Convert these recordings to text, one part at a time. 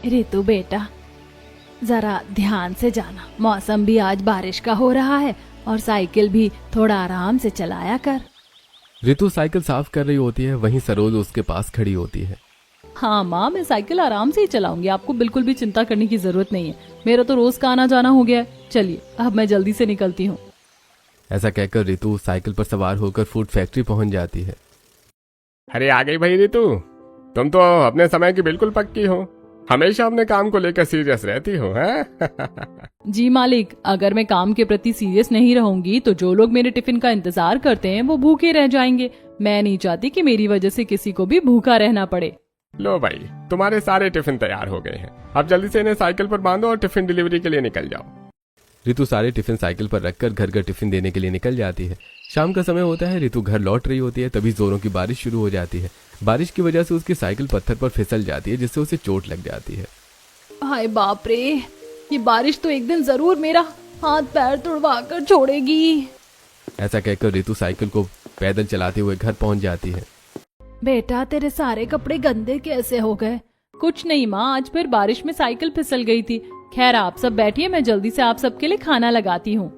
रितु बेटा, जरा ध्यान से जाना, मौसम भी आज बारिश का हो रहा है और साइकिल भी थोड़ा आराम से चलाया कर। रितु साइकिल साफ कर रही होती है, वहीं सरोज उसके पास खड़ी होती है। हाँ माँ, मैं साइकिल आराम से ही चलाऊंगी, आपको बिल्कुल भी चिंता करने की जरूरत नहीं है। मेरा तो रोज का आना जाना हो गया है। चलिए अब मैं जल्दी से निकलती हूँ। ऐसा कहकर रितु साइकिल पर सवार होकर फूड फैक्ट्री पहुंच जाती है। अरे आ गई भाई रितु, तुम तो अपने समय की बिल्कुल पक्की हो, हमेशा अपने काम को लेकर सीरियस रहती हो, हैं? जी मालिक, अगर मैं काम के प्रति सीरियस नहीं रहूंगी तो जो लोग मेरे टिफिन का इंतजार करते हैं वो भूखे रह जाएंगे। मैं नहीं चाहती कि मेरी वजह से किसी को भी भूखा रहना पड़े। लो भाई, तुम्हारे सारे टिफिन तैयार हो गए हैं, अब जल्दी से इन्हें साइकिल पर बांधो और टिफिन डिलीवरी के लिए निकल जाओ। रितु सारे टिफिन साइकिल पर रखकर घर घर टिफिन देने के लिए निकल जाती है। शाम का समय होता है, रितु घर लौट रही होती है, तभी जोरों की बारिश शुरू हो जाती है। बारिश की वजह से उसकी साइकिल पत्थर पर फिसल जाती है, जिससे उसे चोट लग जाती है। हाय बाप रे, ये बारिश तो एक दिन जरूर मेरा हाथ पैर तुड़वा कर छोड़ेगी। ऐसा कहकर रितु साइकिल को पैदल चलाते हुए घर पहुंच जाती है। बेटा, तेरे सारे कपड़े गंदे कैसे हो गए? कुछ नहीं माँ, आज फिर बारिश में साइकिल फिसल गई थी। खैर आप सब बैठिए, मैं जल्दी से आप सबके लिए खाना लगाती हूँ।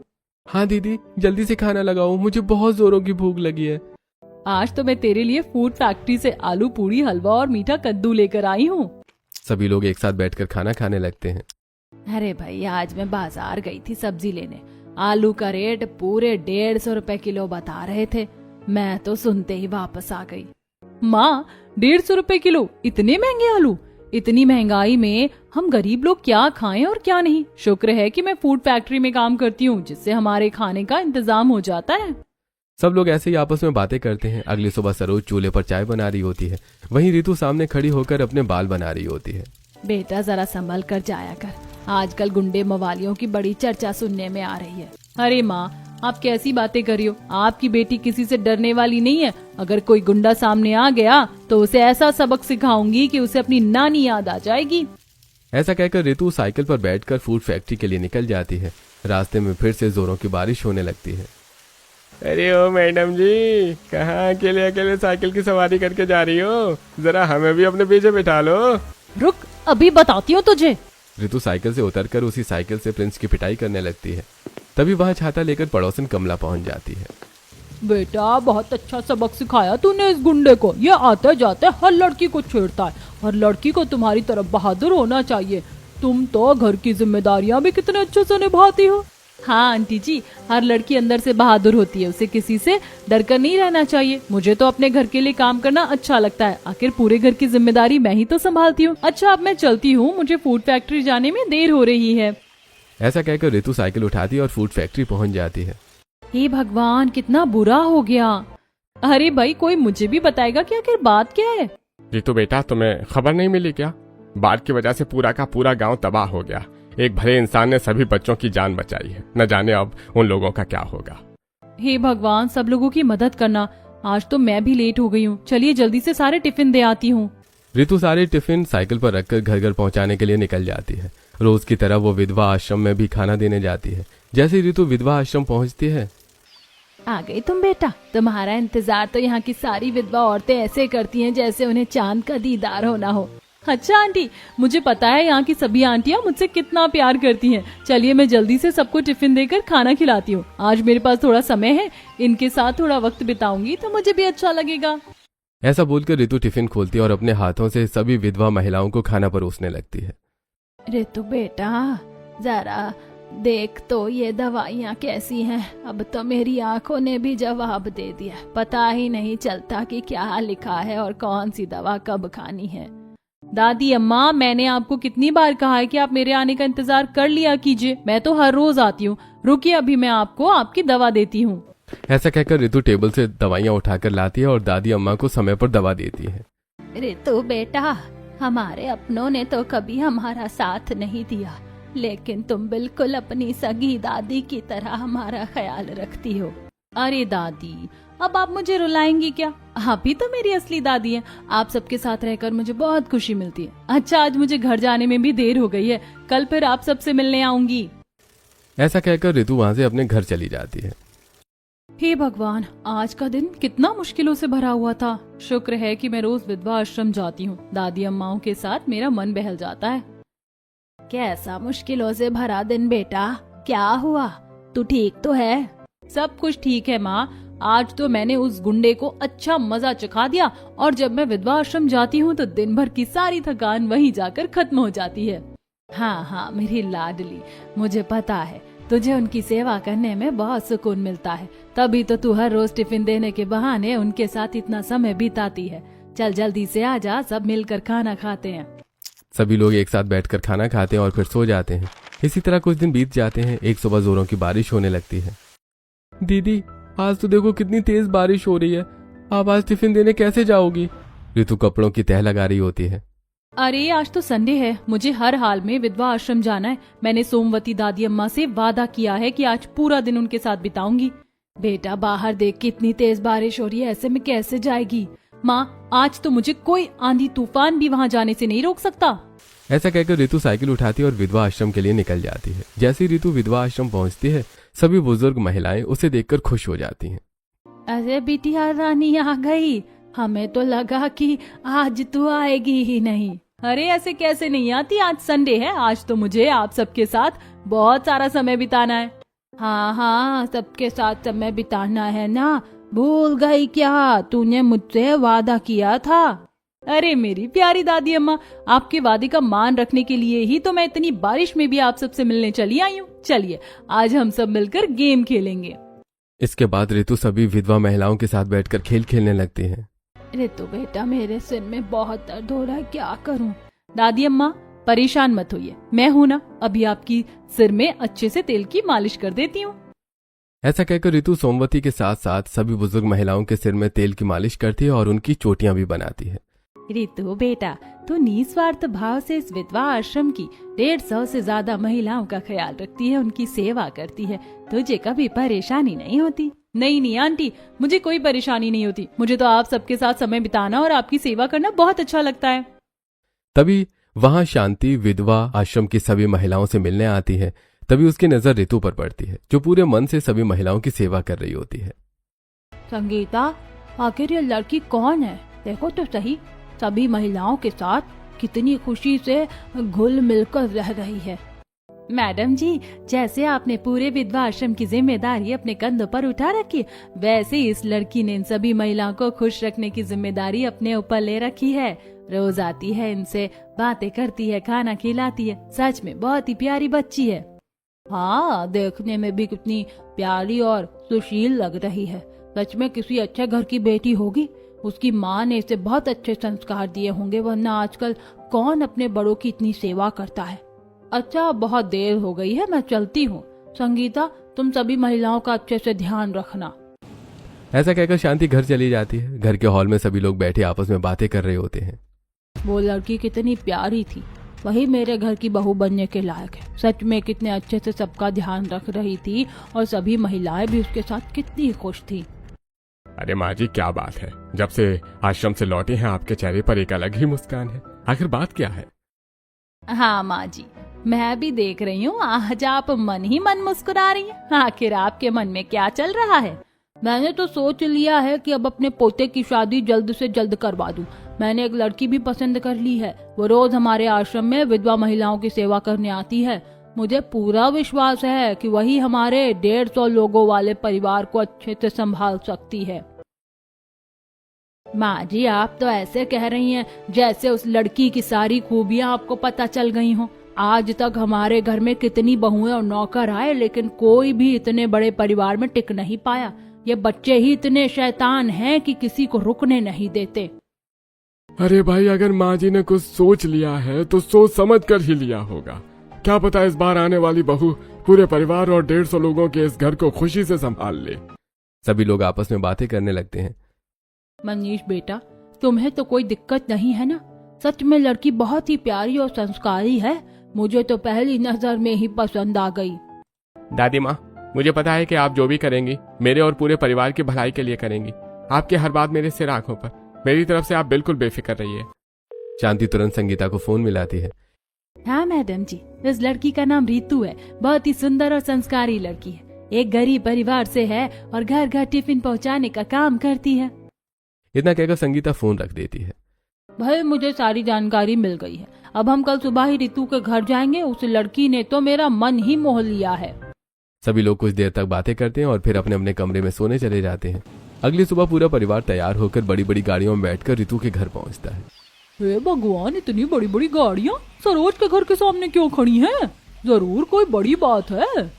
हाँ दीदी, जल्दी से खाना लगाओ, मुझे बहुत जोरों की भूख लगी है। आज तो मैं तेरे लिए फूड फैक्ट्री से आलू पूरी, हलवा और मीठा कद्दू लेकर आई हूँ। सभी लोग एक साथ बैठकर खाना खाने लगते हैं। अरे भाई, आज मैं बाजार गई थी सब्जी लेने। आलू का रेट पूरे 150 रुपए किलो बता रहे थे। मैं तो सुनते ही वापस आ गई। माँ, 150 रुपए किलो? इतने महंगे आलू? इतनी महंगाई में हम गरीब लोग क्या खाएं और क्या नहीं। शुक्र है कि मैं फूड फैक्ट्री में काम करती हूँ, जिससे हमारे खाने का इंतजाम हो जाता है। सब लोग ऐसे ही आपस में बातें करते हैं। अगली सुबह सरोज चूल्हे पर चाय बना रही होती है, वहीं रितु सामने खड़ी होकर अपने बाल बना रही होती है। बेटा, जरा संभल कर जाया कर, आजकल गुंडे मवालियों की बड़ी चर्चा सुनने में आ रही है। अरे माँ, आप कैसी बातें कर रही हो? आपकी बेटी किसी से डरने वाली नहीं है। अगर कोई गुंडा सामने आ गया तो उसे ऐसा सबक सिखाऊंगी कि उसे अपनी नानी याद आ जाएगी। ऐसा कहकर रितु साइकिल पर बैठकर फूड फैक्ट्री के लिए निकल जाती है। रास्ते में फिर से जोरों की बारिश होने लगती है। अरे ओ मैडम जी, कहाँ अकेले अकेले साइकिल की सवारी करके जा रही हो? जरा हमें भी अपने पीछे बिठा लो। रुक, अभी बताती हूँ तुझे। रितु साइकिल से उतरकर उसी साइकिल से प्रिंस की पिटाई करने लगती है। तभी वहाँ छाता लेकर पड़ोसन कमला पहुंच जाती है। बेटा, बहुत अच्छा सबक सिखाया तूने इस गुंडे को। ये आते जाते हर लड़की को छेड़ता है। हर लड़की को तुम्हारी तरफ बहादुर होना चाहिए। तुम तो घर की जिम्मेदारियां भी कितने अच्छे से निभाती हो। हाँ आंटी जी, हर लड़की अंदर से बहादुर होती है, उसे किसी से डर कर नहीं रहना चाहिए। मुझे तो अपने घर के लिए काम करना अच्छा लगता है, आखिर पूरे घर की जिम्मेदारी मैं ही तो संभालती हूँ। अच्छा, अब मैं चलती हूँ, मुझे फूड फैक्ट्री जाने में देर हो रही है। ऐसा कहकर रितु साइकिल उठाती और फूड फैक्ट्री पहुंच जाती है। हे भगवान, कितना बुरा हो गया। अरे भाई, कोई मुझे भी बताएगा कि आखिर बात क्या है? रितु बेटा, तुम्हें खबर नहीं मिली क्या? बाढ़ की वजह से पूरा का पूरा गांव तबाह हो गया। एक भले इंसान ने सभी बच्चों की जान बचाई है, न जाने अब उन लोगों का क्या होगा। हे भगवान, सब लोगों की मदद करना। आज तो मैं भी लेट हो गई हूँ। चलिए जल्दी से सारे टिफिन दे आती हूँ। रितु सारे टिफिन साइकिल पर रखकर घर घर पहुंचाने के लिए निकल जाती है। रोज की तरह वो विधवा आश्रम में भी खाना देने जाती है। जैसे ही रितु विधवा आश्रम पहुंचती है। आ गई तुम बेटा? तुम्हारा इंतजार तो यहाँ की सारी विधवा औरतें ऐसे करती हैं जैसे उन्हें चांद का दीदार होना हो। अच्छा आंटी, मुझे पता है यहाँ की सभी आंटियाँ मुझसे कितना प्यार करती हैं। चलिए मैं जल्दी से सबको टिफिन देकर खाना खिलाती हूँ। आज मेरे पास थोड़ा समय है, इनके साथ थोड़ा वक्त बिताऊंगी तो मुझे भी अच्छा लगेगा। ऐसा बोलकर रितु टिफिन खोलती है और अपने हाथों से सभी विधवा महिलाओं को खाना परोसने लगती है। रितु बेटा, जरा देख तो ये दवाइयाँ कैसी हैं। अब तो मेरी आंखों ने भी जवाब दे दिया। पता ही नहीं चलता कि क्या लिखा है और कौन सी दवा कब खानी है। दादी अम्मा, मैंने आपको कितनी बार कहा है कि आप मेरे आने का इंतजार कर लिया कीजिए। मैं तो हर रोज आती हूँ। रुकिए, अभी मैं आपको आपकी दवा देती हूँ। ऐसा कहकर रितु टेबल से दवाइयाँ उठाकर लाती है और दादी अम्मा को समय पर दवा देती है। रितु बेटा, हमारे अपनों ने तो कभी हमारा साथ नहीं दिया, लेकिन तुम बिल्कुल अपनी सगी दादी की तरह हमारा ख्याल रखती हो। अरे दादी, अब आप मुझे रुलाएंगी क्या? आप ही तो मेरी असली दादी हैं। आप सबके साथ रहकर मुझे बहुत खुशी मिलती है। अच्छा, आज मुझे घर जाने में भी देर हो गई है, कल फिर आप सबसे मिलने आऊंगी। ऐसा कहकर रितु वहाँ से अपने घर चली जाती है। हे भगवान, आज का दिन कितना मुश्किलों से भरा हुआ था। शुक्र है कि मैं रोज विधवा आश्रम जाती हूँ। दादी अम्माओं के साथ मेरा मन बहल जाता है। कैसा मुश्किलों से भरा दिन बेटा, क्या हुआ? तू ठीक तो है? सब कुछ ठीक है माँ। आज तो मैंने उस गुंडे को अच्छा मजा चखा दिया और जब मैं विधवा आश्रम जाती हूँ तो दिन भर की सारी थकान वहीं जाकर खत्म हो जाती है। हाँ हाँ मेरी लाडली, मुझे पता है तुझे उनकी सेवा करने में बहुत सुकून मिलता है, तभी तो तू हर रोज टिफिन देने के बहाने उनके साथ इतना समय बिताती है। चल जल्दी से आ जा, सब मिलकर खाना खाते हैं। सभी लोग एक साथ बैठकर खाना खाते हैं और फिर सो जाते हैं। इसी तरह कुछ दिन बीत जाते हैं। एक सुबह जोरों की बारिश होने लगती है। दीदी, आज तो देखो कितनी तेज बारिश हो रही है। आप आज टिफिन देने कैसे जाओगी? ऋतु कपड़ों की तह लगा रही होती है। अरे आज तो संडे है, मुझे हर हाल में विधवा आश्रम जाना है। मैंने सोमवती दादी अम्मा से वादा किया है कि आज पूरा दिन उनके साथ बिताऊंगी। बेटा बाहर देख कितनी तेज बारिश हो रही है, ऐसे में कैसे जाएगी? माँ, आज तो मुझे कोई आंधी तूफान भी वहाँ जाने से नहीं रोक सकता। ऐसा कहकर ऋतु साइकिल उठाती है और विधवा आश्रम के लिए निकल जाती है। जैसे ही ऋतु विधवा आश्रम पहुँचती है, सभी बुजुर्ग महिलाएं उसे देखकर खुश हो जाती हैं। अरे बिटिया रानी आ गई, हमें तो लगा कि आज तू आएगी ही नहीं। अरे ऐसे कैसे नहीं आती, आज संडे है। आज तो मुझे आप सबके साथ बहुत सारा समय बिताना है। हाँ हाँ, सबके साथ समय बिताना है ना, भूल गई क्या? तूने मुझसे वादा किया था। अरे मेरी प्यारी दादी अम्मा, आपके वादे का मान रखने के लिए ही तो मैं इतनी बारिश में भी आप सबसे मिलने चली आई हूँ। चलिए आज हम सब मिलकर गेम खेलेंगे। इसके बाद ऋतु सभी विधवा महिलाओं के साथ बैठकर खेल खेलने लगती है। ऋतु बेटा, मेरे सिर में बहुत दर्द हो रहा है, क्या करूं? दादी अम्मा परेशान मत होइए, मैं हूं ना, अभी आपकी सिर में अच्छे से तेल की मालिश कर देती हूँ। ऐसा कहकर ऋतु सोमवती के साथ साथ सभी बुजुर्ग महिलाओं के सिर में तेल की मालिश करती है और उनकी चोटियां भी बनाती है। ऋतु बेटा, तू निस्वार्थ भाव से इस विधवा आश्रम की 150 से ज्यादा महिलाओं का ख्याल रखती है, उनकी सेवा करती है। तुझे कभी परेशानी नहीं होती? नहीं आंटी, मुझे कोई परेशानी नहीं होती। मुझे तो आप सबके साथ समय बिताना और आपकी सेवा करना बहुत अच्छा लगता है। तभी वहां शांति विधवा आश्रम की सभी महिलाओं से मिलने आती है। तभी उसकी नजर ऋतु पर पड़ती है, जो पूरे मन से सभी महिलाओं की सेवा कर रही होती है। संगीता, आखिर ये लड़की कौन है? देखो तो सही, सभी महिलाओं के साथ कितनी खुशी से घुल मिलकर रह रही है। मैडम जी, जैसे आपने पूरे विधवा आश्रम की जिम्मेदारी अपने कंधों पर उठा रखी, वैसे इस लड़की ने इन सभी महिलाओं को खुश रखने की जिम्मेदारी अपने ऊपर ले रखी है। रोज आती है, इनसे बातें करती है, खाना खिलाती है। सच में बहुत ही प्यारी बच्ची है। हाँ, देखने में भी कितनी प्यारी और सुशील लग रही है। सच में किसी अच्छे घर की बेटी होगी। उसकी माँ ने इसे बहुत अच्छे संस्कार दिए होंगे, वरना आजकल कौन अपने बड़ों की इतनी सेवा करता है। अच्छा, बहुत देर हो गई है, मैं चलती हूँ। संगीता, तुम सभी महिलाओं का अच्छे से ध्यान रखना। ऐसा कहकर शांति घर चली जाती है। घर के हॉल में सभी लोग बैठे आपस में बातें कर रहे होते हैं। वो लड़की कितनी प्यारी थी, वही मेरे घर की बहू बनने के लायक है। सच में कितने अच्छे से सबका ध्यान रख रही थी और सभी महिलाएं भी उसके साथ कितनी खुश थी। अरे माँ जी, क्या बात है, जब से आश्रम से लौटे हैं आपके चेहरे पर एक अलग ही मुस्कान है। आखिर बात क्या है? हाँ माँ जी, मैं भी देख रही हूँ, आज आप मन ही मन मुस्कुरा रही हैं। आखिर आपके मन में क्या चल रहा है? मैंने तो सोच लिया है कि अब अपने पोते की शादी जल्द से जल्द करवा दूं। मैंने एक लड़की भी पसंद कर ली है। वो रोज हमारे आश्रम में विधवा महिलाओं की सेवा करने आती है। मुझे पूरा विश्वास है कि वही हमारे 150 लोगों वाले परिवार को अच्छे से संभाल सकती है। माँ जी, आप तो ऐसे कह रही हैं जैसे उस लड़की की सारी खूबियाँ आपको पता चल गई हों। आज तक हमारे घर में कितनी बहुएं और नौकर आए, लेकिन कोई भी इतने बड़े परिवार में टिक नहीं पाया। ये बच्चे ही इतने शैतान हैं कि किसी को रुकने नहीं देते। अरे भाई, अगर माँ जी ने कुछ सोच लिया है तो सोच समझ कर ही लिया होगा। क्या पता इस बार आने वाली बहू पूरे परिवार और 150 लोगों के इस घर को खुशी से संभाल ले। सभी लोग आपस में बातें करने लगते हैं। मनीष बेटा, तुम्हें तो कोई दिक्कत नहीं है ना? सच में लड़की बहुत ही प्यारी और संस्कारी है। मुझे तो पहली नजर में ही पसंद आ गई। दादी माँ, मुझे पता है कि आप जो भी करेंगी मेरे और पूरे परिवार की भलाई के लिए करेंगी। आपकी हर बात मेरे सिर आंखों पर। मेरी तरफ से आप बिल्कुल बेफिक्र रहिए। शांति तुरंत संगीता को फोन मिलाती है। हाँ मैडम जी, इस लड़की का नाम रीतू है। बहुत ही सुंदर और संस्कारी लड़की है। एक गरीब परिवार से है और घर घर टिफिन पहुंचाने का काम करती है। इतना कहकर संगीता फोन रख देती है। भाई मुझे सारी जानकारी मिल गई है, अब हम कल सुबह ही रितु के घर जाएंगे। उस लड़की ने तो मेरा मन ही मोह लिया है। सभी लोग कुछ देर तक बातें करते हैं और फिर अपने अपने कमरे में सोने चले जाते हैं। अगली सुबह पूरा परिवार तैयार होकर बड़ी बड़ी गाड़ियों में बैठकर रितु के घर पहुंचता है। हे भगवान, इतनी बड़ी बड़ी गाड़ियाँ सरोज के घर के सामने क्यों खड़ी हैं? जरूर कोई बड़ी बात है।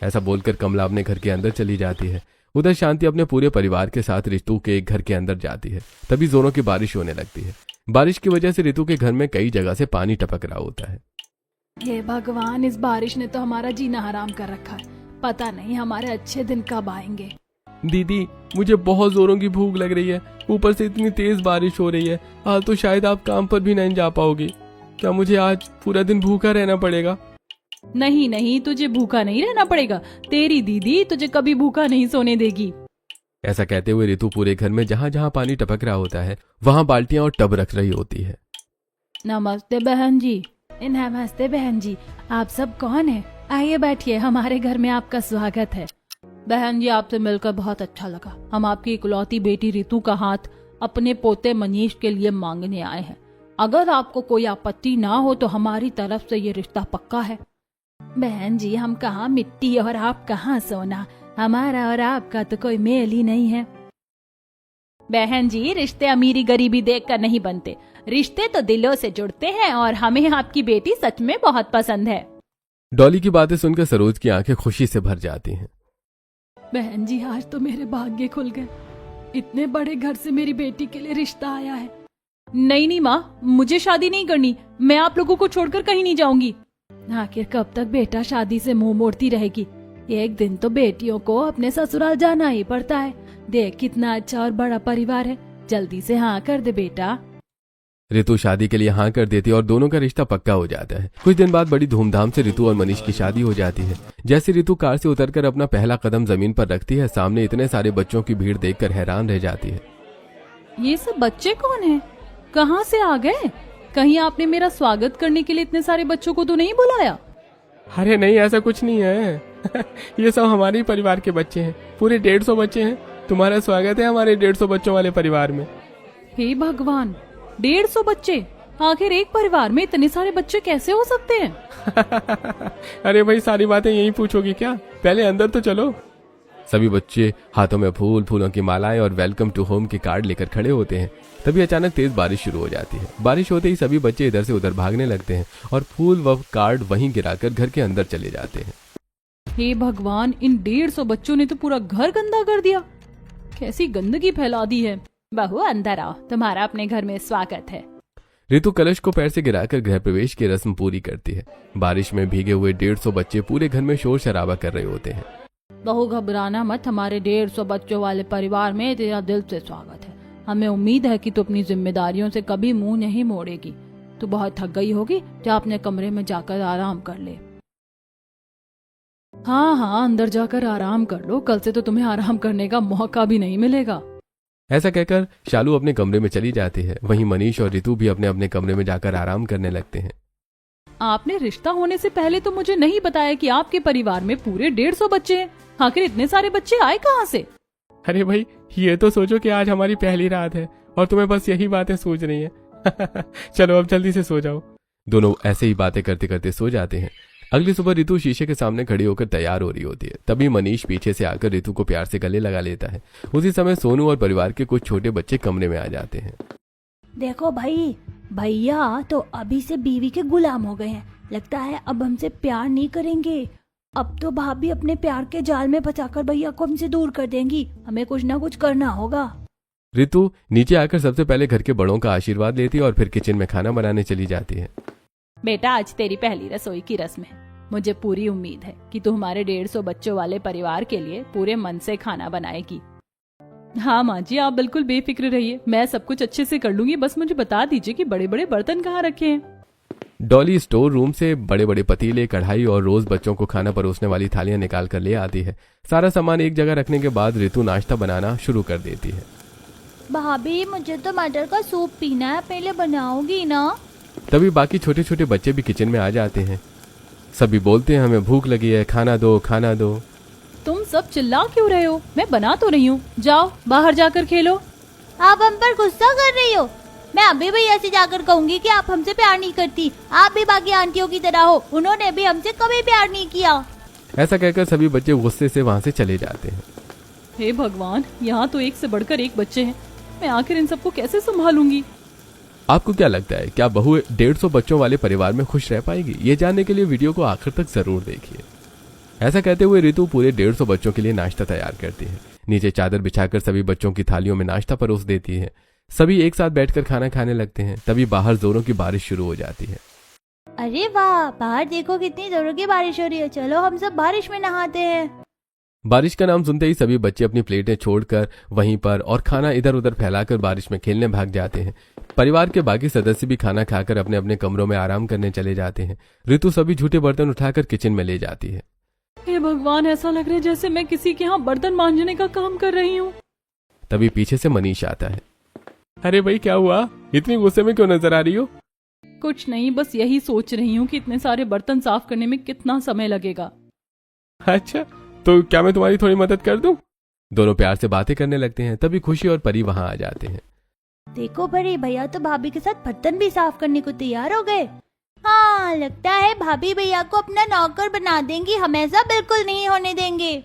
ऐसा बोलकर कमला अपने घर के अंदर चली जाती है। उधर शांति अपने पूरे परिवार के साथ रितु के एक घर के अंदर जाती है। तभी जोरों की बारिश होने लगती है। बारिश की वजह से रितु के घर में कई जगह से पानी टपक रहा होता है। हे भगवान, इस बारिश ने तो हमारा जीना हराम कर रखा है। पता नहीं हमारे अच्छे दिन कब आएंगे। दीदी, मुझे बहुत जोरों की भूख लग रही है। ऊपर से इतनी तेज बारिश हो रही है। आज तो शायद आप काम पर भी नहीं जा पाओगे। क्या मुझे आज पूरा दिन भूखा रहना पड़ेगा? नहीं नहीं, तुझे भूखा नहीं रहना पड़ेगा। तेरी दीदी तुझे कभी भूखा नहीं सोने देगी। ऐसा कहते हुए रितु पूरे घर में जहाँ जहाँ पानी टपक रहा होता है वहाँ बाल्टियां और टब रख रही होती है। नमस्ते बहन जी। नमस्ते बहन जी, आप सब कौन है? आइए बैठिए, हमारे घर में आपका स्वागत है। बहन जी, आपसे मिलकर बहुत अच्छा लगा। हम आपकी इकलौती बेटी रितु का हाथ अपने पोते मनीष के लिए मांगने आए हैं। अगर आपको कोई आपत्ति ना हो तो हमारी तरफ से ये रिश्ता पक्का है। बहन जी, हम कहाँ मिट्टी और आप कहाँ सोना, हमारा और आपका तो कोई मेल ही नहीं है। बहन जी, रिश्ते अमीरी गरीबी देखकर नहीं बनते, रिश्ते तो दिलों से जुड़ते हैं और हमें आपकी बेटी सच में बहुत पसंद है। डॉली की बातें सुनकर सरोज की आंखें खुशी से भर जाती हैं। बहन जी, आज तो मेरे भाग्य खुल गए। इतने बड़े घर से मेरी बेटी के लिए रिश्ता आया है। नहीं नहीं माँ, मुझे शादी नहीं करनी। मैं आप लोगों को छोड़कर कहीं नहीं जाऊंगी। आखिर कब तक बेटा शादी से मुंह मोड़ती रहेगी? एक दिन तो बेटियों को अपने ससुराल जाना ही पड़ता है। देख कितना अच्छा और बड़ा परिवार है, जल्दी से हाँ कर दे बेटा। रितु शादी के लिए हाँ कर देती है और दोनों का रिश्ता पक्का हो जाता है। कुछ दिन बाद बड़ी धूमधाम से रितु और मनीष की शादी हो जाती है। जैसे रितु कार से उतरकर अपना पहला कदम जमीन पर रखती है, सामने इतने सारे बच्चों की भीड़ देखकर हैरान रह जाती है। ये सब बच्चे कौन हैं? कहाँ से आ गए? कहीं आपने मेरा स्वागत करने के लिए इतने सारे बच्चों को तो नहीं बुलाया? अरे नहीं, ऐसा कुछ नहीं है। ये सब हमारे ही परिवार के बच्चे हैं। पूरे 150 बच्चे हैं। तुम्हारा स्वागत है हमारे 150 बच्चों वाले परिवार में। हे भगवान, 150 बच्चे? आखिर एक परिवार में इतने सारे बच्चे कैसे हो सकते हैं? अरे भाई, सारी बातें यही पूछोगी क्या? पहले अंदर तो चलो। सभी बच्चे हाथों में फूलों की मालाएं और वेलकम टू होम के कार्ड लेकर खड़े होते हैं। तभी अचानक तेज बारिश शुरू हो जाती है। बारिश होते ही सभी बच्चे इधर से उधर भागने लगते हैं और फूल व कार्ड वहीं गिराकर घर के अंदर चले जाते हैं। हे भगवान, इन 150 बच्चों ने तो पूरा घर गंदा कर दिया। कैसी गंदगी फैला दी है। बहू अंदर आओ, तुम्हारा अपने घर में स्वागत है। रितु कलश को पैर से गिराकर गृह प्रवेश की रस्म पूरी करती है। बारिश में भीगे हुए 150 बच्चे पूरे घर में शोर शराबा कर रहे होते हैं। बहू घबराना मत, हमारे 150 बच्चों वाले परिवार में तेरा दिल से स्वागत है। हमें उम्मीद है कि तू अपनी जिम्मेदारियों से कभी मुंह नहीं मोड़ेगी। तू बहुत थक गई होगी, जा अपने कमरे में जाकर आराम कर ले। हाँ, अंदर जाकर आराम कर लो, कल से तो तुम्हें आराम करने का मौका भी नहीं मिलेगा। ऐसा कहकर शालू अपने कमरे में चली जाती है। वहीं मनीष और रितु भी अपने अपने कमरे में जाकर आराम करने लगते हैं। आपने रिश्ता होने से पहले तो मुझे नहीं बताया कि आपके परिवार में पूरे 150 बच्चे हैं। आखिर इतने सारे बच्चे आए कहाँ से? अरे भाई, ये तो सोचो कि आज हमारी पहली रात है और तुम्हें बस यही बातें सोच रही हैं। चलो अब जल्दी से सो जाओ। दोनों ऐसे ही बातें करते करते सो जाते हैं। अगली सुबह रितु शीशे के सामने खड़ी होकर तैयार हो रही होती है। तभी मनीष पीछे से आकर रितु को प्यार से गले लगा लेता है। उसी समय सोनू और परिवार के कुछ छोटे बच्चे कमरे में आ जाते हैं। देखो भाई, भैया तो अभी से बीवी के गुलाम हो गए हैं। लगता है अब हमसे प्यार नहीं करेंगे। अब तो भाभी अपने प्यार के जाल में फंसाकर भैया को हमसे दूर कर देंगी। हमें कुछ ना कुछ करना होगा। रितु नीचे आकर सबसे पहले घर के बड़ों का आशीर्वाद लेती है और फिर किचन में खाना बनाने चली जाती है। बेटा, आज तेरी पहली रसोई की रस्म है। मुझे पूरी उम्मीद है कि तू हमारे 150 बच्चों वाले परिवार के लिए पूरे मन से खाना बनाएगी। हाँ माँ जी, आप बिल्कुल बेफिक्र रहिए, मैं सब कुछ अच्छे से कर लूंगी। बस मुझे बता दीजिए कि बड़े बड़े बर्तन कहाँ रखे हैं। डॉली स्टोर रूम से बड़े बड़े पतीले, कढ़ाई और रोज बच्चों को खाना परोसने वाली थालियां निकाल कर ले आती है। सारा सामान एक जगह रखने के बाद रितु नाश्ता बनाना शुरू कर देती है। भाभी, मुझे तो मटर का सूप पीना है, पहले बनाओगी ना? तभी बाकी छोटे छोटे बच्चे भी किचन में आ जाते हैं। सभी बोलते हैं, हमें भूख लगी है, खाना दो खाना दो। तुम सब चिल्ला क्यों रहे हो? मैं बना तो रही हूँ, जाओ बाहर जाकर खेलो। आप हम पर गुस्सा कर रही हो? मैं अभी भैया से जाकर कहूंगी कि आप हमसे प्यार नहीं करती, आप भी बाकी आंटियों की तरह हो, उन्होंने भी हमसे कभी प्यार नहीं किया। ऐसा कहकर सभी बच्चे गुस्से से वहाँ से चले जाते हैं। हे भगवान, यहाँ तो एक से बढ़कर एक बच्चे हैं, मैं आखिर इन सबको कैसे संभालूंगी? आपको क्या लगता है, क्या बहू 150 बच्चों वाले परिवार में खुश रह पाएगी? ये जानने के लिए वीडियो को आखिर तक जरूर देखिए। ऐसा कहते हुए रितु पूरे 150 बच्चों के लिए नाश्ता तैयार करती है। नीचे चादर बिछाकर सभी बच्चों की थालियों में नाश्ता परोस देती है। सभी एक साथ बैठकर खाना खाने लगते हैं। तभी बाहर जोरों की बारिश शुरू हो जाती है। अरे वाह, बाहर देखो कितनी जोरों की बारिश हो रही है, चलो हम सब बारिश में नहाते हैं। बारिश का नाम सुनते ही सभी बच्चे अपनी प्लेटें छोड़कर वहीं पर और खाना इधर उधर फैलाकर बारिश में खेलने भाग जाते हैं। परिवार के बाकी सदस्य भी खाना खाकर अपने अपने कमरों में आराम करने चले जाते हैं। ऋतु सभी झूठे बर्तन उठाकर किचन में ले जाती है। हे भगवान, ऐसा लग रहा है जैसे मैं किसी के यहाँ बर्तन मांजने का काम कर रही हूँ। तभी पीछे से मनीष आता है। अरे भाई, क्या हुआ? इतनी गुस्से में क्यों नजर आ रही हो? कुछ नहीं, बस यही सोच रही हूँ कि इतने सारे बर्तन साफ करने में कितना समय लगेगा। अच्छा, तो क्या मैं तुम्हारी थोड़ी मदद कर दूं? दोनों प्यार से बातें करने लगते हैं। तभी खुशी और परी वहां आ जाते हैं। देखो परी, भैया तो भाभी के साथ बर्तन भी साफ करने को तैयार हो गए। हाँ, लगता है भाभी भैया को अपना नौकर बना देंगी, हम ऐसा बिल्कुल नहीं होने देंगे।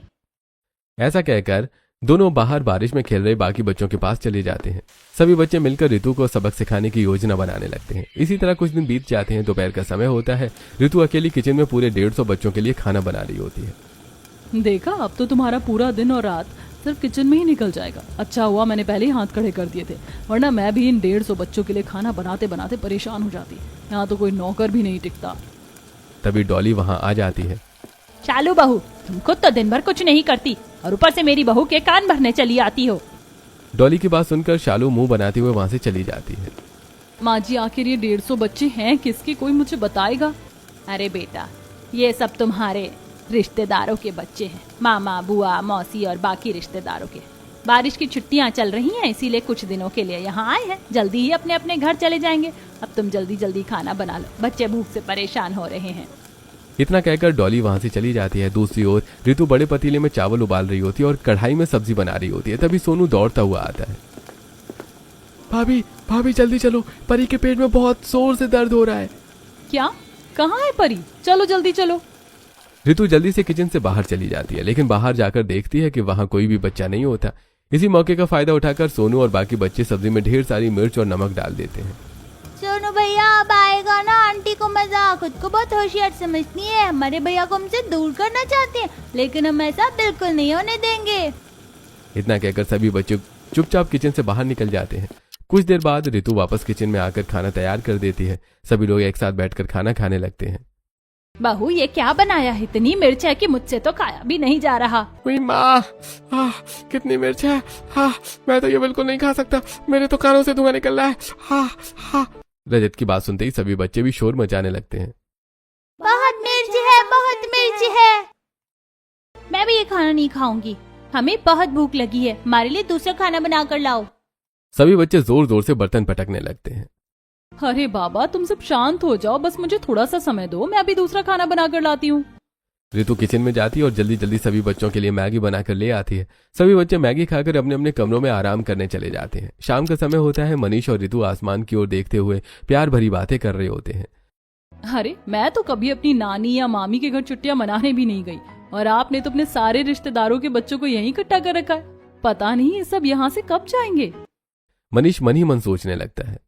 ऐसा कहकर दोनों बाहर बारिश में खेल रहे बाकी बच्चों के पास चले जाते हैं। सभी बच्चे मिलकर ऋतु को सबक सिखाने की योजना बनाने लगते हैं। इसी तरह कुछ दिन बीत जाते हैं। दोपहर का समय होता है। ऋतु अकेली किचन में पूरे 150 बच्चों के लिए खाना बना रही होती है। देखा, अब तो तुम्हारा पूरा दिन और रात सिर्फ किचन में ही निकल जाएगा। अच्छा हुआ मैंने पहले ही हाथ खड़े कर दिए थे, वरना मैं भी इन 150 बच्चों के लिए खाना बनाते बनाते परेशान हो जाती। यहाँ तो कोई नौकर भी नहीं टिकता। तभी डॉली वहां आ जाती है। चालू बहू, तुम खुद तो दिन भर कुछ नहीं करती और ऊपर से मेरी बहू के कान भरने चली आती हो। डॉली की बात सुनकर शालू मुंह बनाते हुए वहां से चली जाती है। माँ जी, आखिर ये 150 बच्चे हैं किसके, कोई मुझे बताएगा? अरे बेटा, ये सब तुम्हारे रिश्तेदारों के बच्चे हैं, मामा, बुआ, मौसी और बाकी रिश्तेदारों के। बारिश की छुट्टियां चल रही हैं, इसीलिए कुछ दिनों के लिए यहाँ आए हैं। जल्दी ही अपने अपने घर चले जाएंगे। अब तुम जल्दी जल्दी खाना बना लो, बच्चे भूख से परेशान हो रहे हैं। इतना कहकर डॉली वहां से चली जाती है। दूसरी ओर ऋतु बड़े पतीले में चावल उबाल रही होती है और कढ़ाई में सब्जी बना रही होती है। तभी सोनू दौड़ता हुआ आता है। भाभी, भाभी जल्दी चलो, परी के पेट में बहुत जोर से दर्द हो रहा है। क्या? कहाँ है परी? चलो जल्दी चलो। ऋतु जल्दी से किचन से बाहर चली जाती है, लेकिन बाहर जाकर देखती है कि वहां कोई भी बच्चा नहीं होता। इसी मौके का फायदा उठाकर सोनू और बाकी बच्चे सब्जी में ढेर सारी मिर्च और नमक डाल देते हैं। सोनू भैया, अब आएगा ना आंटी को मजा? खुद को बहुत होशियार समझती है, हमारे भैया को हमसे दूर करना चाहते हैं, लेकिन हम ऐसा बिल्कुल नहीं होने देंगे। इतना कहकर सभी बच्चे चुपचाप किचन से बाहर निकल जाते हैं। कुछ देर बाद ऋतु वापस किचन में आकर खाना तैयार कर देती है। सभी लोग एक साथ बैठकर खाना खाने लगते हैं। बहू, ये क्या बनाया है? इतनी मिर्च है कि मुझसे तो खाया भी नहीं जा रहा। वही माँ, कितनी मिर्च है। मैं तो ये बिल्कुल नहीं खा सकता, मेरे तो कानों से धुआं निकल रहा है। रजत की बात सुनते ही सभी बच्चे भी शोर मचाने लगते हैं। बहुत मिर्च है, बहुत मिर्च है। मैं भी ये खाना नहीं खाऊंगी, हमें बहुत भूख लगी है, हमारे लिए दूसरा खाना बना कर लाओ। सभी बच्चे जोर जोर से बर्तन पटकने लगते हैं। अरे बाबा, तुम सब शांत हो जाओ, बस मुझे थोड़ा सा समय दो, मैं अभी दूसरा खाना बना कर लाती हूँ। ऋतु किचन में जाती है और जल्दी जल्दी सभी बच्चों के लिए मैगी बनाकर ले आती है। सभी बच्चे मैगी खाकर अपने अपने कमरों में आराम करने चले जाते हैं। शाम का समय होता है। मनीष और ऋतु आसमान की ओर देखते हुए प्यार भरी बातें कर रहे होते हैं। अरे, मैं तो कभी अपनी नानी या मामी के घर छुट्टियां मनाने भी नहीं गई, और आपने तो अपने सारे रिश्तेदारों के बच्चों को यहीं इकट्ठा कर रखा है। पता नहीं ये सब यहाँ से कब जाएंगे। मनीष मन ही मन सोचने लगता है।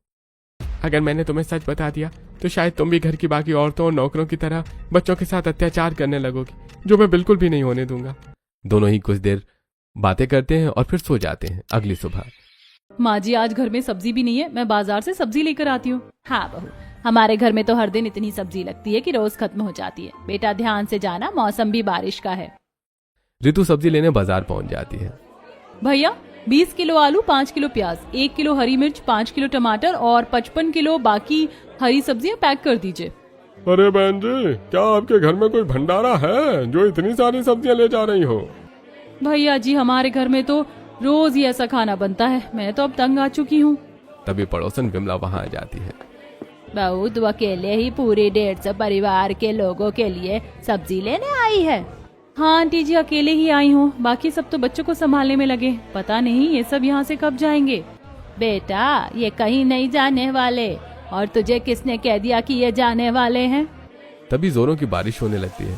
अगर मैंने तुम्हें सच बता दिया तो शायद तुम भी घर की बाकी औरतों और नौकरों की तरह बच्चों के साथ अत्याचार करने लगोगी, जो मैं बिल्कुल भी नहीं होने दूंगा। दोनों ही कुछ देर बातें करते हैं और फिर सो जाते हैं। अगली सुबह, माँ जी, आज घर में सब्जी भी नहीं है, मैं बाजार से सब्जी लेकर आती हूँ। हाँ बहू, हमारे घर में तो हर दिन इतनी सब्जी लगती है कि रोज खत्म हो जाती है। बेटा ध्यान से जाना, मौसम भी बारिश का है। ऋतु सब्जी लेने बाजार पहुंच जाती है। भैया, 20 किलो आलू, 5 किलो प्याज, 1 किलो हरी मिर्च, 5 किलो टमाटर और 55 किलो बाकी हरी सब्जियां पैक कर दीजिए। अरे बहन जी, क्या आपके घर में कोई भंडारा है जो इतनी सारी सब्जियां ले जा रही हो? भैया जी, हमारे घर में तो रोज ही ऐसा खाना बनता है, मैं तो अब तंग आ चुकी हूँ। तभी पड़ोसन विमला वहां आ जाती है। बहू, तू अकेले ही पूरे 150 परिवार के लोगों के लिए सब्जी लेने आई है? हाँ आंटी जी, अकेले ही आई हूँ, बाकी सब तो बच्चों को संभालने में लगे। पता नहीं ये सब यहाँ से कब जाएंगे। बेटा ये कहीं नहीं जाने वाले, और तुझे किसने कह दिया कि ये जाने वाले हैं? तभी जोरों की बारिश होने लगती है।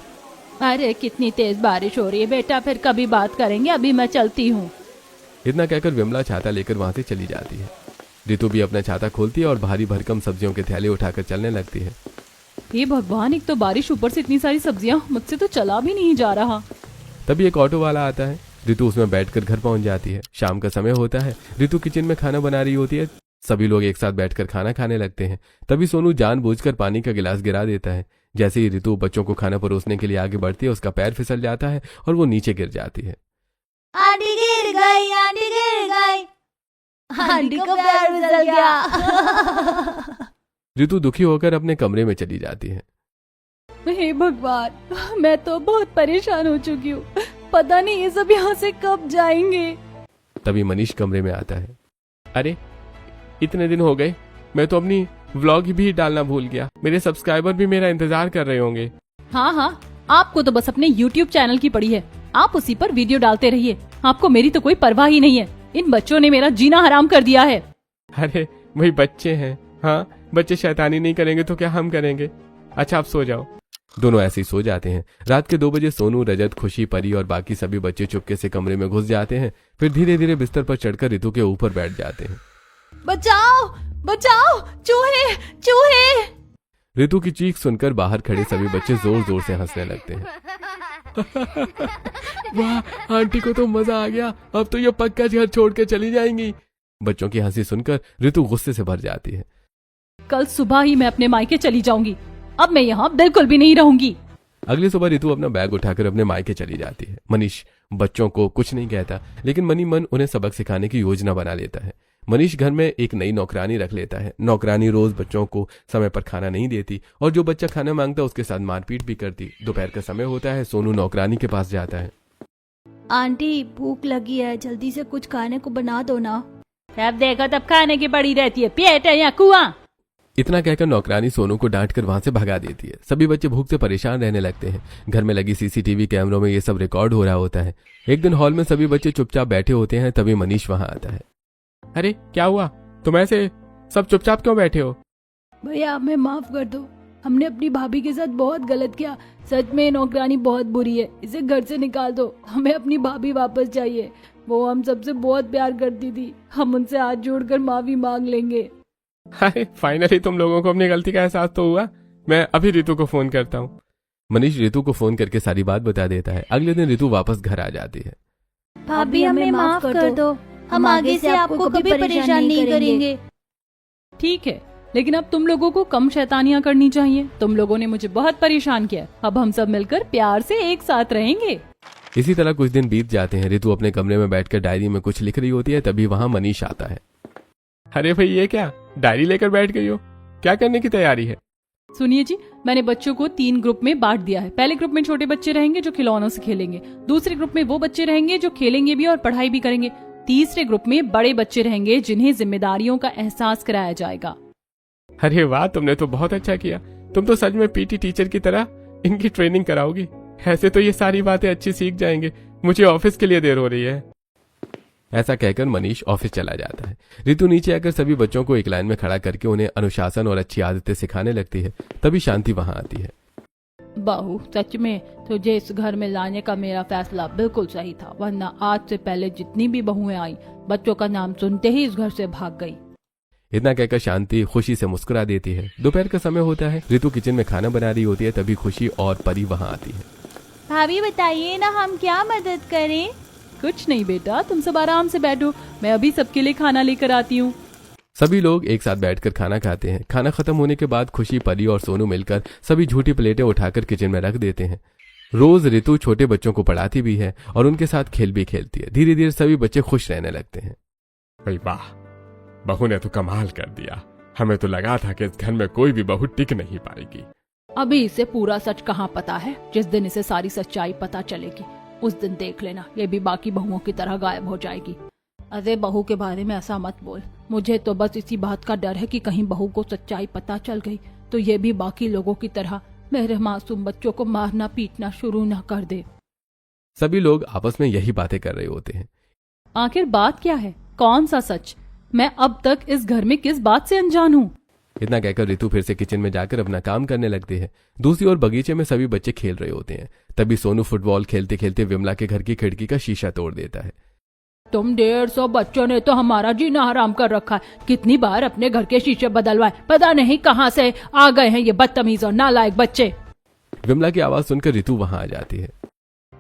अरे कितनी तेज बारिश हो रही है बेटा, फिर कभी बात करेंगे, अभी मैं चलती हूँ। इतना कहकर विमला छाता लेकर वहां से चली जाती है। रितु भी अपना छाता खोलती है और भारी भरकम सब्जियों के थैले उठाकर चलने लगती है। हे भगवान, एक तो बारिश, ऊपर से इतनी सारी सब्जियां, मुझसे तो चला भी नहीं जा रहा। तभी एक ऑटो वाला आता है। रितु उसमें बैठकर घर पहुंच जाती है। शाम का समय होता है। रितु किचन में खाना बना रही होती है। सभी लोग एक साथ बैठकर खाना खाने लगते हैं। तभी सोनू जानबूझकर पानी का गिलास गिरा देता है। जैसे ही रितु बच्चों को खाना परोसने के लिए आगे बढ़ती है, उसका पैर फिसल जाता है और वो नीचे गिर जाती है। आंटी गिर गई, आंटी गिर गई, आंटी को पैर फिसल गया। रितु दुखी होकर अपने कमरे में चली जाती है। हे भगवान, मैं तो बहुत परेशान हो चुकी हूँ। पता नहीं ये सब यहाँ से कब जाएंगे। तभी मनीष कमरे में आता है। अरे इतने दिन हो गए, मैं तो अपनी व्लॉग भी डालना भूल गया। मेरे सब्सक्राइबर भी मेरा इंतजार कर रहे होंगे। हाँ, आपको तो बस अपने YouTube चैनल की पड़ी है, आप उसी पर वीडियो डालते रहिए। आपको मेरी तो कोई परवाह ही नहीं है। इन बच्चों ने मेरा जीना हराम कर दिया है। अरे वही बच्चे हैं। हाँ, बच्चे शैतानी नहीं करेंगे तो क्या हम करेंगे। अच्छा आप सो जाओ। दोनों ऐसे ही सो जाते हैं। रात के 2 बजे सोनू, रजत, खुशी, परी और बाकी सभी बच्चे चुपके से कमरे में घुस जाते हैं। फिर धीरे धीरे बिस्तर पर चढ़कर रितु के ऊपर बैठ जाते हैं। बचाओ बचाओ, चूहे चूहे। रितु की चीख सुनकर बाहर खड़े सभी बच्चे जोर जोर से हंसने लगते हैं। वाह, आंटी को तो मजा आ गया। अब तो ये पक्का घर छोड़ के चली जाएंगी। बच्चों की हंसी सुनकर रितु गुस्से से भर जाती है। कल सुबह ही मैं अपने मायके चली जाऊंगी। अब मैं यहाँ बिल्कुल भी नहीं रहूंगी। अगली सुबह रितु अपना बैग उठाकर अपने मायके चली जाती है। मनीष बच्चों को कुछ नहीं कहता, लेकिन मनी मन उन्हें सबक सिखाने की योजना बना लेता है। मनीष घर में एक नई नौकरानी रख लेता है। नौकरानी रोज बच्चों को समय पर खाना नहीं देती और जो बच्चा खाना मांगता उसके साथ मारपीट भी करती। दोपहर का समय होता है। सोनू नौकरानी के पास जाता है। आंटी भूख लगी है, जल्दी से कुछ खाने को बना दो ना। अब देखो तब खाने की पड़ी रहती है, पेट है या कुआं। इतना कहकर नौकरानी सोनू को डांट कर वहां से भगा देती है। सभी बच्चे भूख से परेशान रहने लगते हैं। घर में लगी सीसीटीवी कैमरों में ये सब रिकॉर्ड हो रहा होता है। एक दिन हॉल में सभी बच्चे चुपचाप बैठे होते हैं। तभी मनीष वहां आता है। अरे क्या हुआ, तुम ऐसे सब चुपचाप क्यों बैठे हो? भैया हमें माफ कर दो, हमने अपनी भाभी के साथ बहुत गलत किया। सच में नौकरानी बहुत बुरी है, इसे घर से निकाल दो। हमें अपनी भाभी वापस चाहिए। वो हम सबसे बहुत प्यार करती थी। हम उनसे हाथ जोड़कर माफी मांग लेंगे। अरे फाइनली तुम लोगों को अपनी गलती का एहसास तो हुआ। मैं अभी रितु को फोन करता हूँ। मनीष रितु को फोन करके सारी बात बता देता है। अगले दिन रितु वापस घर आ जाती है। भाभी हमें माफ कर दो, हम आगे से आपको कभी परेशान नहीं करेंगे। ठीक है, लेकिन अब तुम लोगों को कम शैतानियां करनी चाहिए। तुम लोगों ने मुझे बहुत परेशान किया। अब हम सब मिलकर प्यार से एक साथ रहेंगे। इसी तरह कुछ दिन बीत जाते हैं। रितु अपने कमरे में बैठकर डायरी में कुछ लिख रही होती है। तभी वहां मनीष आता है। अरे भाई ये क्या, डायरी लेकर बैठ गई हो? क्या करने की तैयारी है? सुनिए जी, मैंने बच्चों को 3 ग्रुप में बांट दिया है। पहले ग्रुप में छोटे बच्चे रहेंगे जो खिलौनों से खेलेंगे। दूसरे ग्रुप में वो बच्चे रहेंगे जो खेलेंगे भी और पढ़ाई भी करेंगे। तीसरे ग्रुप में बड़े बच्चे रहेंगे जिन्हें जिम्मेदारियों का एहसास कराया जाएगा। अरे वाह, तुमने तो बहुत अच्छा किया। तुम तो सच में पीटी टीचर की तरह इनकी ट्रेनिंग कराओगी। ऐसे तो ये सारी बातें अच्छी सीख जाएंगे। मुझे ऑफिस के लिए देर हो रही है। ऐसा कहकर मनीष ऑफिस चला जाता है। रितु नीचे आकर सभी बच्चों को एक लाइन में खड़ा करके उन्हें अनुशासन और अच्छी आदतें सिखाने लगती है। तभी शांति वहां आती है। बहू, सच में तुझे इस घर में लाने का मेरा फैसला बिल्कुल सही था, वरना आज से पहले जितनी भी बहुएं आई, बच्चों का नाम सुनते ही इस घर से भाग गई। इतना कहकर शांति खुशी से मुस्कुरा देती है। दोपहर का समय होता है। रितु किचन में खाना बना रही होती है। तभी खुशी और परी वहां आती है। भाभी बताइए ना, हम क्या मदद करें? कुछ नहीं बेटा, तुम सब आराम से बैठो, मैं अभी सबके लिए खाना लेकर आती हूँ। सभी लोग एक साथ बैठकर खाना खाते हैं। खाना खत्म होने के बाद खुशी, परी और सोनू मिलकर सभी झूठी प्लेटें उठाकर किचन में रख देते हैं। रोज रितु छोटे बच्चों को पढ़ाती भी है और उनके साथ खेल भी खेलती है। धीरे धीरे सभी बच्चे खुश रहने लगते हैं। भाई वाह, बहू ने तो कमाल कर दिया। हमें तो लगा था कि इस घर में कोई भी बहू टिक नहीं पाएगी। अभी इसे पूरा सच कहाँ पता है। जिस दिन इसे सारी सच्चाई पता चलेगी उस दिन देख लेना, ये भी बाकी बहुओं की तरह गायब हो जाएगी। अरे बहू के बारे में ऐसा मत बोल। मुझे तो बस इसी बात का डर है कि कहीं बहू को सच्चाई पता चल गई तो ये भी बाकी लोगों की तरह मेरे मासूम बच्चों को मारना पीटना शुरू न कर दे। सभी लोग आपस में यही बातें कर रहे होते हैं। आखिर बात क्या है? कौन सा सच? मैं अब तक इस घर में किस बात से अनजान हूँ? इतना कहकर रितु फिर से किचन में जाकर अपना काम करने लगती है। दूसरी ओर बगीचे में सभी बच्चे खेल रहे होते हैं। तभी सोनू फुटबॉल खेलते खेलते विमला के घर की खिड़की का शीशा तोड़ देता है। तुम 150 बच्चों ने तो हमारा जीना हराम कर रखा है। कितनी बार अपने घर के शीशे बदलवाए, पता नहीं कहाँ से आ गए हैं ये बदतमीज और नालायक बच्चे। विमला की आवाज सुनकर रितु वहां आ जाती है।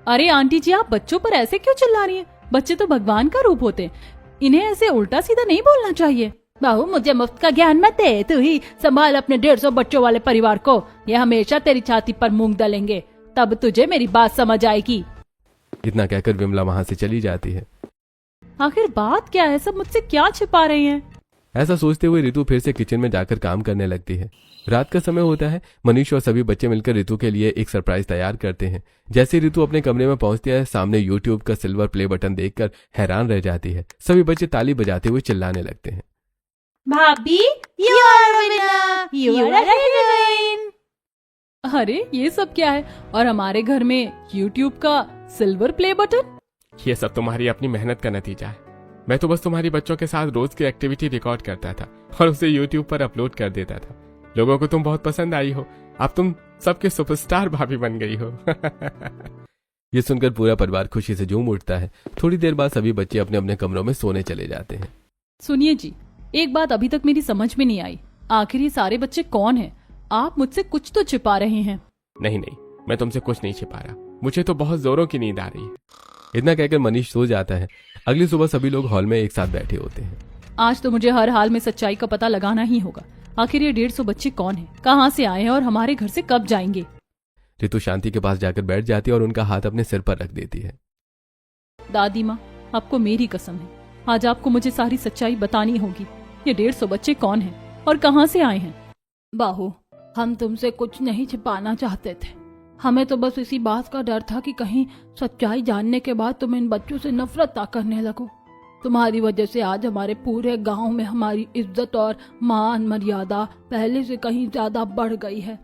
अरे आंटी जी, आप बच्चों पर ऐसे क्यों चिल्ला रही हैं? बच्चे तो भगवान का रूप होते हैं, इन्हें ऐसे उल्टा सीधा नहीं बोलना चाहिए। बहू, मुझे मुफ्त का ज्ञान मत दे, तू ही संभाल अपने 150 बच्चों वाले परिवार को। ये हमेशा तेरी छाती पर मूंग दलेंगे, तब तुझे मेरी बात समझ आएगी। इतना कहकर विमला वहां से चली जाती है। आखिर बात क्या है? सब मुझसे क्या छिपा रहे हैं? ऐसा सोचते हुए रितु फिर से किचन में जाकर काम करने लगती है। रात का समय होता है। मनीष और सभी बच्चे मिलकर रितु के लिए एक सरप्राइज तैयार करते हैं। जैसे रितु अपने कमरे में पहुंचती है, सामने यूट्यूब का सिल्वर प्ले बटन देखकर हैरान रह जाती है। सभी बच्चे ताली बजाते हुए चिल्लाने लगते हैं, भाभी, you are a winner, you are a heroine। अरे ये सब क्या है? और हमारे घर में यूट्यूब का सिल्वर प्ले बटन? ये सब तुम्हारी अपनी मेहनत का नतीजा है। मैं तो बस तुम्हारी बच्चों के साथ रोज की एक्टिविटी रिकॉर्ड करता था और उसे यूट्यूब पर अपलोड कर देता था। लोगों को तुम बहुत पसंद आई हो। अब तुम सबके सुपरस्टार भाभी बन गई हो। ये सुनकर पूरा परिवार खुशी से झूम उठता है। थोड़ी देर बाद सभी बच्चे अपने अपने कमरों में सोने चले जाते हैं। सुनिए जी, एक बात अभी तक मेरी समझ में नहीं आई। आखिर ये सारे बच्चे कौन हैं? आप मुझसे कुछ तो छिपा रहे हैं। नहीं, मैं तुमसे कुछ नहीं छिपा रहा। मुझे तो बहुत जोरों की नींद आ रही है। इतना कहकर मनीष सो जाता है। अगली सुबह सभी लोग हॉल में एक साथ बैठे होते हैं। आज तो मुझे हर हाल में सच्चाई का पता लगाना ही होगा। आखिर ये 150 बच्चे कौन हैं, कहाँ से आए हैं और हमारे घर से कब जाएंगे? रितु शांति के पास जाकर बैठ जाती है और उनका हाथ अपने सिर पर रख देती है। दादी माँ, आपको मेरी कसम है, आज आपको मुझे सारी सच्चाई बतानी होगी। ये 150 बच्चे कौन हैं और कहाँ से आए हैं? बाहू, हम तुमसे कुछ नहीं छिपाना चाहते थे। हमें तो बस इसी बात का डर था कि कहीं सच्चाई जानने के बाद तुम इन बच्चों से नफरत करने लगो। तुम्हारी वजह से आज हमारे पूरे गांव में हमारी इज्जत और मान मर्यादा पहले से कहीं ज्यादा बढ़ गई है।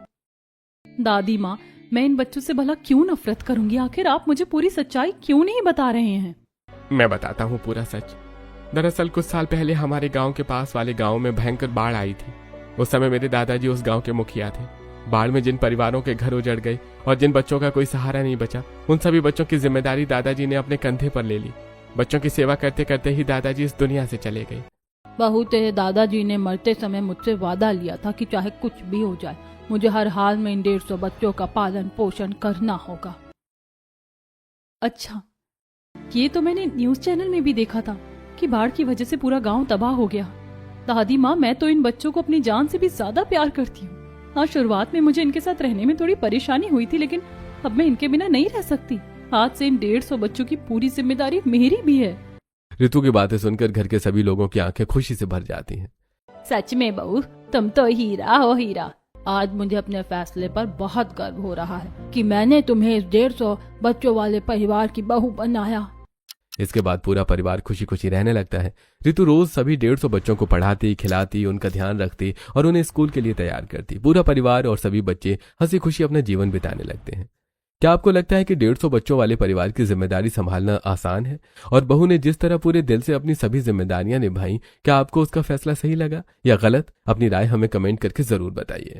दादी माँ, मैं इन बच्चों से भला क्यों नफरत करूंगी? आखिर आप मुझे पूरी सच्चाई क्यों नहीं बता रहे हैं? मैं बताता हूँ पूरा सच। दरअसल कुछ साल पहले हमारे गांव के पास वाले गांव में भयंकर बाढ़ आई थी। उस समय मेरे दादाजी उस गांव के मुखिया थे। बाढ़ में जिन परिवारों के घर उजड़ गए और जिन बच्चों का कोई सहारा नहीं बचा, उन सभी बच्चों की जिम्मेदारी दादाजी ने अपने कंधे पर ले ली। बच्चों की सेवा करते करते ही दादाजी इस दुनिया से चले गए। बहू, तेरे दादाजी ने मरते समय मुझसे वादा लिया था कि चाहे कुछ भी हो जाए, मुझे हर हाल में इन 150 बच्चों का पालन पोषण करना होगा। अच्छा, ये तो मैंने न्यूज चैनल में भी देखा था कि बाढ़ की वजह से पूरा गांव तबाह हो गया। दादी माँ, मैं तो इन बच्चों को अपनी जान से भी ज्यादा प्यार करती हूँ। हाँ, शुरुआत में मुझे इनके साथ रहने में थोड़ी परेशानी हुई थी, लेकिन अब मैं इनके बिना नहीं रह सकती। आज से इन 150 बच्चों की पूरी जिम्मेदारी मेरी भी है। रितु की बातें सुनकर घर के सभी लोगों की आंखें खुशी से भर जाती हैं। सच में बहू, तुम तो हीरा हो हीरा। आज मुझे अपने फैसले पर बहुत गर्व हो रहा है कि मैंने तुम्हें इस 150 बच्चों वाले परिवार की बहू बनाया। इसके बाद पूरा परिवार खुशी खुशी रहने लगता है। रितु रोज सभी 150 बच्चों को पढ़ाती, खिलाती, उनका ध्यान रखती और उन्हें स्कूल के लिए तैयार करती। पूरा परिवार और सभी बच्चे हंसी खुशी अपना जीवन बिताने लगते हैं। क्या आपको लगता है कि 150 बच्चों वाले परिवार की जिम्मेदारी संभालना आसान है? और बहू ने जिस तरह पूरे दिल से अपनी सभी जिम्मेदारियां निभाई, क्या आपको उसका फैसला सही लगा या गलत? अपनी राय हमें कमेंट करके जरूर बताइए।